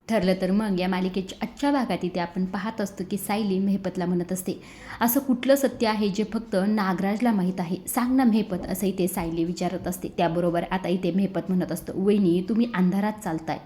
ठरलं तर मग या मालिकेच्या आजच्या भागात इथे आपण पाहत असतो की सायली मेहपतला म्हणत असते, असं कुठलं सत्य आहे जे फक्त नागराजला माहीत आहे, सांग ना मेहपत, असं इथे सायली विचारत असते. त्याबरोबर आता इथे मेहपत म्हणत असतं, वहिनी तुम्ही अंधारात चालताय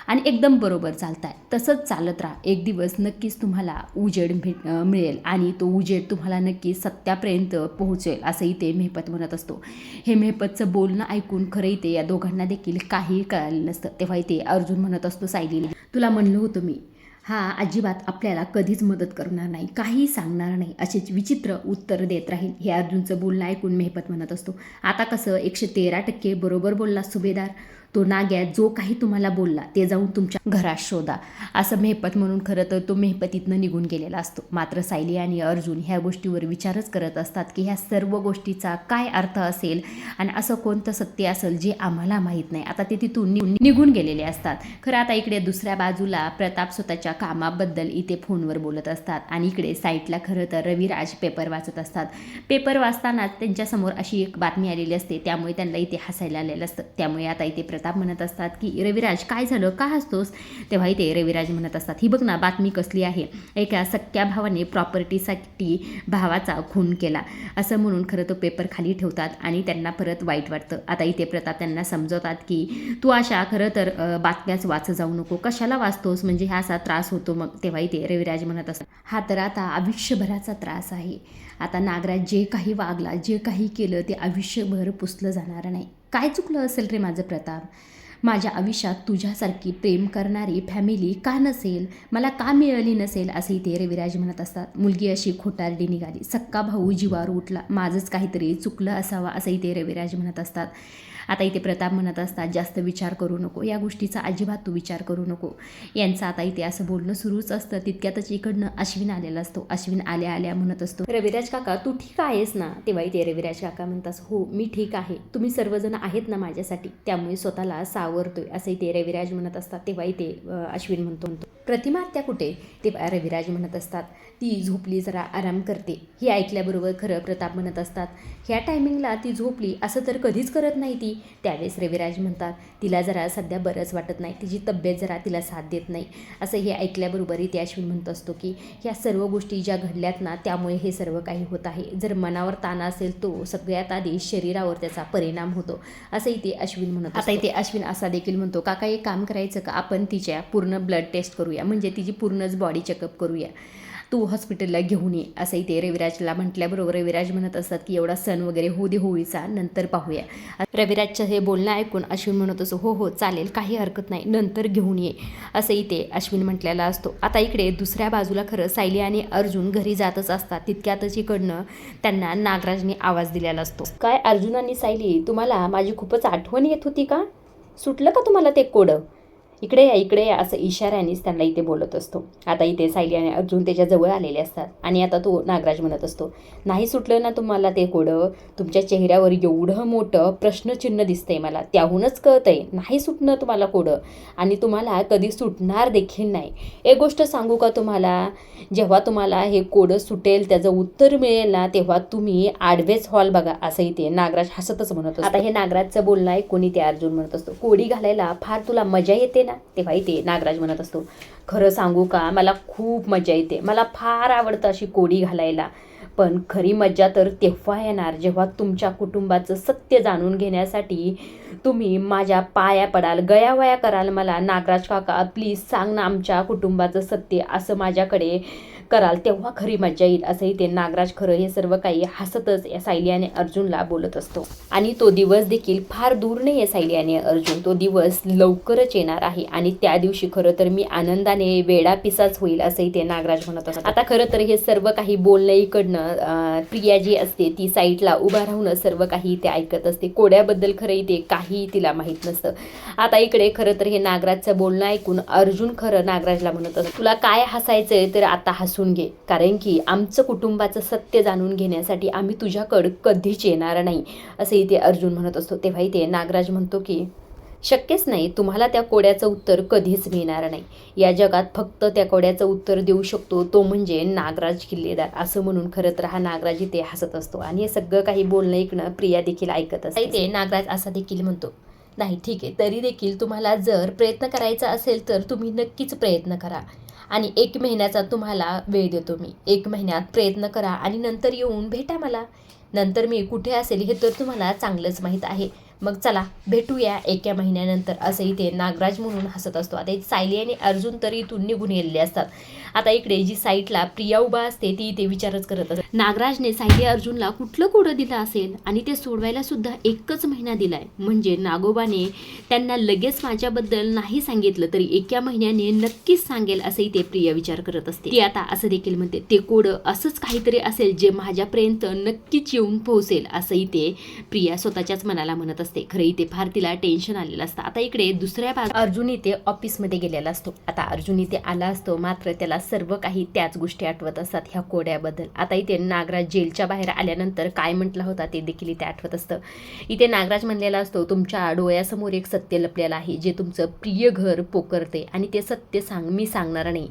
आणि एकदम बरोबर चालताय, तसंच चालत राहा, एक दिवस नक्कीच तुम्हाला उजेड मिळेल आणि तो उजेड तुम्हाला नक्कीच सत्यापर्यंत पोहोचेल, असं इथे मेहपत म्हणत असतो. हे मेहपतचं बोलणं ऐकून खरं इथे या दोघांना देखील काही कळालं नसतं. तेव्हा इथे अर्जुन म्हणत असतो सायलीला, तुला म्हणलं होतं मी, हा अजिबात आपल्याला कधीच मदत करणार नाही, काही सांगणार नाही, असेच विचित्र उत्तर देत राहील. हे अर्जुनचं बोलणं ऐकून मेहपत म्हणत असतो, आता कसं 113% बरोबर बोलला सुभेदार, तो नाग्या जो काही तुम्हाला बोलला ते जाऊन तुमच्या घरात शोधा, असं मेहपत म्हणून खरं तर तो मेहपतीतनं निघून गेलेला असतो. मात्र सायली आणि अर्जुन ह्या गोष्टीवर विचारच करत असतात की ह्या सर्व गोष्टीचा काय अर्थ असेल आणि असं कोणतं सत्य असेल जे आम्हाला माहीत नाही. आता ते तिथून निघून गेलेले असतात. खरं आता इकडे दुसऱ्या बाजूला प्रताप स्वतःच्या कामाबद्दल इथे फोनवर बोलत असतात आणि इकडे साईटला खरं तर रविराज पेपर वाचत असतात. पेपर वाचतानाच त्यांच्यासमोर अशी एक बातमी आलेली असते, त्यामुळे त्यांना इथे हसायला आलेलं असतं. त्यामुळे आता इथे प्रताप म्हणत असतात की रविराज काय झालं, का हसतोस? तेव्हा इथे रविराज म्हणत असतात, ही बघ ना बातमी कसली आहे, एका सख्या भावाने प्रॉपर्टीसाठी भावाचा खून केला, असं म्हणून खरं तो पेपर खाली ठेवतात आणि त्यांना परत वाईट वाटतं. आता इथे प्रताप त्यांना समजवतात की तू अशा खरं तर बातम्याच वाचत जाऊ नको, कशाला वाचतोस, म्हणजे हा असा त्रास होतो. मग तेव्हा इथे रविराज म्हणत असतात, हा तर आता आयुष्यभराचा त्रास आहे, आता नागराज जे काही वागला, जे काही केलं ते आयुष्यभर पुसलं जाणार नाही. काय चुकलं असेल रे माझं प्रताप, माझ्या आयुष्यात तुझ्यासारखी प्रेम करणारी फॅमिली का नसेल, मला का मिळाली नसेल, असे इथे रविराज म्हणत असतात. मुलगी अशी खोटारडी निघाली, सक्का भाऊ जीवावर उठला, माझंच काहीतरी चुकलं असावं, असं इथे रविराज म्हणत असतात. आता इथे प्रताप म्हणत असतात, जास्त विचार करू नको, या गोष्टीचा अजिबात तू विचार करू नको. यांचं आता इथे असं बोलणं सुरूच असतं. तितक्यातच इकडनं अश्विन आलेला असतो. अश्विन आल्या आल्या म्हणत असतो, रविराज काका तू ठीक आहेस ना? तेव्हा इथे रविराज काका म्हणतात, हो मी ठीक आहे, तुम्ही सर्वजण आहेत ना माझ्यासाठी, त्यामुळे स्वतःला सावरतोय, असं इथे रविराज म्हणत असतात. तेव्हा इथे अश्विन म्हणतो, प्रतिमा आत्या कुठे? तेव्हा रविराज म्हणत असतात, ती झोपली, जरा आराम करते. हे ऐकल्याबरोबर खरं प्रताप म्हणत असतात, ह्या टायमिंगला ती झोपली असं तर कधीच करत नाही ती. त्यावेळेस रविराज म्हणतात, तिला जरा सध्या बरंच वाटत नाही, तिची तब्येत जरा तिला साथ देत नाही. असं हे ऐकल्याबरोबर इथे अश्विन म्हणत असतो की ह्या सर्व गोष्टी ज्या घडल्यात ना त्यामुळे हे सर्व काही होत आहे. जर मनावर ताण असेल तो सगळ्यात आधी शरीरावर त्याचा परिणाम होतो, असं इथे अश्विन म्हणत. आता इथे अश्विन असा देखील म्हणतो, काका एक काम करायचं का, आपण तिच्या पूर्ण ब्लड टेस्ट करूया, म्हणजे तिची पूर्णच बॉडी चेकअप करूया, तू हॉस्पिटलला घेऊन ये, असं इथे रविराजला म्हटल्याबरोबर रविराज म्हणत असतात की एवढा सण वगैरे होऊ दे होळीचा, नंतर पाहूया. रविराजचं हे बोलणं ऐकून अश्विन म्हणत असो, हो हो चालेल, काही हरकत नाही, नंतर घेऊन ये, असं इथे अश्विन म्हटलेला असतो. आता इकडे दुसऱ्या बाजूला खरं सायली आणि अर्जुन घरी जातच असतात. तितक्यातच इकडनं त्यांना नागराजने आवाज दिलेला असतो, काय अर्जुन आणि सायली, तुम्हाला माझी खूपच आठवण येत होती का? सुटलं का तुम्हाला ते कोडं? इकडे या, इकडे या, असं इशाऱ्यानेच त्यांना इथे बोलत असतो. आता इथे सायली आणि अर्जुन त्याच्या जवळ आलेले असतात आणि आता तो नागराज म्हणत असतो, नाही सुटलं ना तुम्हाला ते कोडं? तुमच्या चेहऱ्यावर एवढं मोठं प्रश्नचिन्ह दिसतंय मला, त्याहूनच कळतंय नाही सुटणं तुम्हाला कोडं, आणि तुम्हाला कधी सुटणार देखील नाही. एक गोष्ट सांगू का तुम्हाला, जेव्हा तुम्हाला हे कोडं सुटेल, त्याचं उत्तर मिळेल ना, तेव्हा तुम्ही आडवेच हॉल बघा, असं इथे नागराज हसतच म्हणत असतो. आता हे नागराजचं बोलणं आहे, कोणी ते अर्जुन म्हणत असतो, कोडी घालायला फार तुला मजा येते ना? तेव्हा इथे नागराज म्हणत असतो, खरं सांगू का, मला खूप मजा येते, मला फार आवडतं अशी कोडी घालायला, पण खरी मजा तर तेव्हा येणार जेव्हा तुमच्या कुटुंबाचं सत्य जाणून घेण्यासाठी तुम्ही माझ्या पाया पडाल, गयावया कराल मला, नागराज काका प्लीज सांग ना आमच्या कुटुंबाचं सत्य, असं माझ्याकडे कराल, तेव्हा खरी मजा येईल, असंही ते नागराज खरं हे सर्व काही हसतच या सायली आणि अर्जुनला बोलत असतो. आणि तो दिवस देखील फार दूर नाही आहे सायली आणि अर्जुन, तो दिवस लवकरच येणार आहे आणि त्या दिवशी खरं तर मी आनंदाने वेडा पिसाच होईल, असंही ते नागराज म्हणत असतात. आता खरं तर हे सर्व काही बोलणं इकडनं प्रिया जी असते ती साईडला उभा राहून सर्व काही ते ऐकत असते. कोड्याबद्दल खरं इथे काही तिला माहीत नसतं. आता इकडे खरं तर हे नागराजचं बोलणं ऐकून अर्जुन खरं नागराजला म्हणत असतो, तुला काय हसायचंय तर आता हसून घे, कारण की आमचं कुटुंबाचं सत्य जाणून घेण्यासाठी आम्ही तुझ्याकडं कधीच येणार नाही, असं इथे अर्जुन म्हणत असतो. तेव्हा इथे नागराज म्हणतो की शक्यच नाही, तुम्हाला त्या कोड्याचं उत्तर कधीच मिळणार नाही, या जगात फक्त त्या कोड्याचं उत्तर देऊ शकतो तो म्हणजे नागराज किल्लेदार, असं म्हणून खरं तर हा नागराज इथे हसत असतो. आणि हे सगळं काही बोलणं ऐकणं प्रिया देखील ऐकत असते. इथे नागराज असा देखील म्हणतो, नाही ठीक आहे, तरी देखील तुम्हाला जर प्रयत्न करायचा असेल तर तुम्ही नक्कीच प्रयत्न करा आणि 1 महिन्याचा तुम्हाला वेळ देतो मी. 1 महिन्यात प्रयत्न करा आणि नंतर येऊन भेटा मला. नंतर मी कुठे असेल हे तर तुम्हाला चांगलंच माहीत आहे. मग चला भेटूया 1 महिन्यानंतर, असंही ते नागराज म्हणून हसत असतो. आता सायली आणि अर्जुन तर इथून निघून गेलेले असतात. आता इकडे जी साईडला प्रिया उभा असते ती ते विचारच करत असते. नागराजने सायली अर्जुनला कुठलं कोडं दिलं असेल आणि ते सोडवायला सुद्धा 1च महिना दिलाय. म्हणजे नागोबाने त्यांना लगेच माझ्याबद्दल नाही सांगितलं तरी 1 महिन्याने नक्कीच सांगेल, असंही ते प्रिया विचार करत असते. ती आता असं देखील म्हणते ते कोडं असंच काहीतरी असेल जे माझ्यापर्यंत नक्कीच येऊन पोहोचेल, असंही ते प्रिया स्वतःच्याच मनाला म्हणत असते. खरं इथे फार तिला टेन्शन आलेलं असतं. आता इकडे दुसऱ्या बाजूला अर्जुन इथे ऑफिसमध्ये गेलेला असतो. आता अर्जुन इथे आला असतो, मात्र त्याला सर्व काही त्याच गोष्टी आठवत असतात ह्या कोड्याबद्दल. आता इथे नागराज जेलच्या बाहेर आल्यानंतर काय म्हटलं होता ते देखील इथे आठवत असतं. इथे नागराज म्हणलेला असतो, तुमच्या डोळ्यासमोर एक सत्य लपलेलं आहे जे तुमचं प्रिय घर पोकरते आणि ते सत्य मी सांगणार नाही.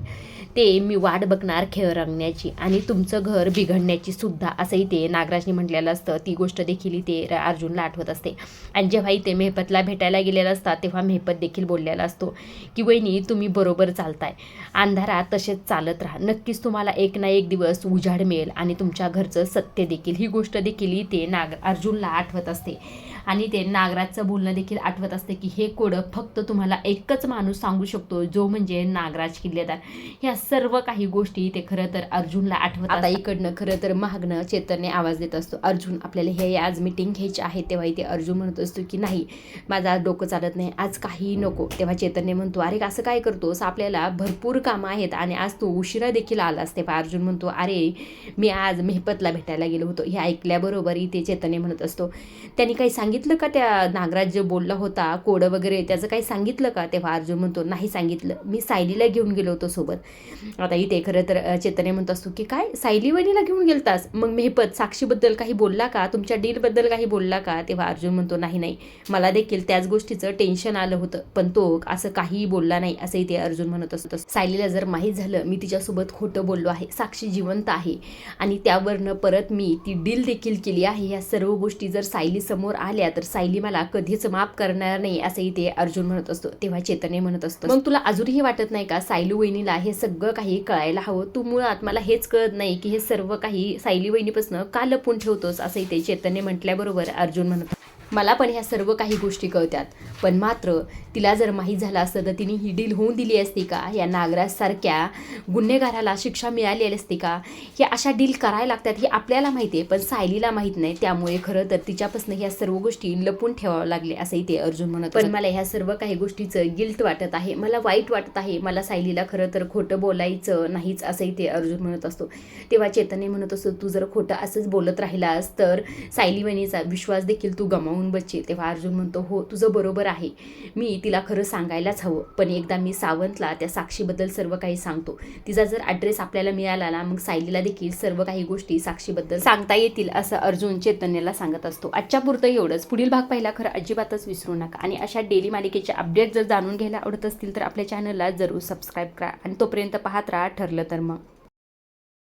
ते मी वाट बघणार खेळ रंगण्याची आणि तुमचं घर बिघडण्याची सुद्धा, असंही ते नागराजने म्हटलेलं असतं. ती गोष्ट देखील इथे अर्जुनला आठवत असते. आणि जेव्हा इथे मेहपतला भेटायला गेलेला असतात तेव्हा मेहपत देखील बोललेला असतो की वहिनी तुम्ही बरोबर चालताय, अंधारात तसेच चालत राहा, नक्कीच तुम्हाला एक ना एक दिवस उजाड मिळेल आणि तुमच्या घरचं सत्य देखील. ही गोष्ट देखील इथे अर्जुनला आठवत असते आणि ते नागराजचं बोलणं देखील आठवत असते की हे कोडं फक्त तुम्हाला एकच माणूस सांगू शकतो, जो म्हणजे नागराज किल्लेदार. ह्या सर्व काही गोष्टी ते खरं तर अर्जुनला आठवत. आता इकडनं खरं तर मागणं चेतनने आवाज देत असतो, अर्जुन आपल्याला हे आज मीटिंग घ्यायची आहे. तेव्हा इथे अर्जुन म्हणत असतो की नाही, माझं आज डोकं चालत नाही, आज काही नको. तेव्हा चेतनने म्हणतो, अरे असं काय करतोस, आपल्याला भरपूर कामं आहेत आणि आज तू उशिरा देखील आलास. तेव्हा अर्जुन म्हणतो, अरे मी आज मेहपतला भेटायला गेलो होतो. हे ऐकल्याबरोबर इथे चेतनने म्हणत असतो, त्यांनी काही सांगितलं का त्या नागराज जे बोलला होता कोडं वगैरे त्याचं काही सांगितलं का? तेव्हा अर्जुन म्हणतो, नाही सांगितलं, मी सायलीला घेऊन गेलो होतो सोबत. आता इथे खरं तर चेतने म्हणत असतो की काय सायली वहिनीला घेऊन गेलतास, मग मेहपत साक्षीबद्दल काही बोलला का, तुमच्या डीलबद्दल काही बोलला का? तेव्हा अर्जुन म्हणतो, नाही, मला देखील त्याच गोष्टीचं टेन्शन आलं होतं, पण तो असं काहीही बोलला नाही, असं इथे अर्जुन म्हणत असतो. सायलीला जर माहीत झालं मी तिच्यासोबत खोटं बोललो आहे, साक्षी जिवंत आहे आणि त्यावरनं परत मी ती डील देखील केली आहे, या सर्व गोष्टी जर सायली समोर आल्या तर सायली मला कधीच माफ करणार नाही, असं इथे अर्जुन म्हणत असतो. तेव्हा चेतने म्हणत असतो, मग तुला अजूनही वाटत नाही का सायली वहिनीला हे सगळं काही कळायला हवं? तू मुळात मला हेच कळत नाही की हे सर्व काही सायली वहिनीपासून का लपून ठेवतोस, असं इथे चेतनने म्हटल्याबरोबर अर्जुन म्हणत, मला पण ह्या सर्व काही गोष्टी कळतात, पण मात्र तिला जर माहीत झालं असतं तर तिने ही डील होऊन दिली असती का? या नागराजसारख्या गुन्हेगाराला शिक्षा मिळालेली असती का? हे अशा डील करायला लागतात हे आपल्याला माहिती आहे, पण सायलीला माहीत नाही, त्यामुळे खरं तर तिच्यापासून ह्या सर्व गोष्टी लपून ठेवावं लागले, असंही ते अर्जुन म्हणत. पण मला ह्या सर्व काही गोष्टीचं गिल्ट वाटत आहे, मला वाईट वाटत आहे, मला सायलीला खरं तर खोटं बोलायचं नाहीच, असंही ते अर्जुन म्हणत असतो. तेव्हा चेतने म्हणत असतो, तू जर खोटं असंच बोलत राहिलास तर सायली वहिनीचा विश्वास देखील तू गमावून बचेल. तेव्हा अर्जुन म्हणतो, हो तुझं बरोबर आहे, मी तिला खरं सांगायलाच हवं, पण एकदा मी सावंतला त्या साक्षीबद्दल सर्व काही सांगतो, तिचा जर ॲड्रेस आपल्याला मिळाला ना मग सायलीला देखील सर्व काही गोष्टी साक्षीबद्दल सांगता येतील, असं अर्जुन चैतन्याला सांगत असतो. आजच्या पुरतं एवढंच. पुढील भाग पाहिला खरं अजिबातच विसरू नका आणि अशा डेली मालिकेचे अपडेट जर जाणून घ्यायला आवडत असतील तर आपल्या चॅनलला जरूर सबस्क्राईब करा आणि तोपर्यंत पाहत राहा ठरलं तर मग.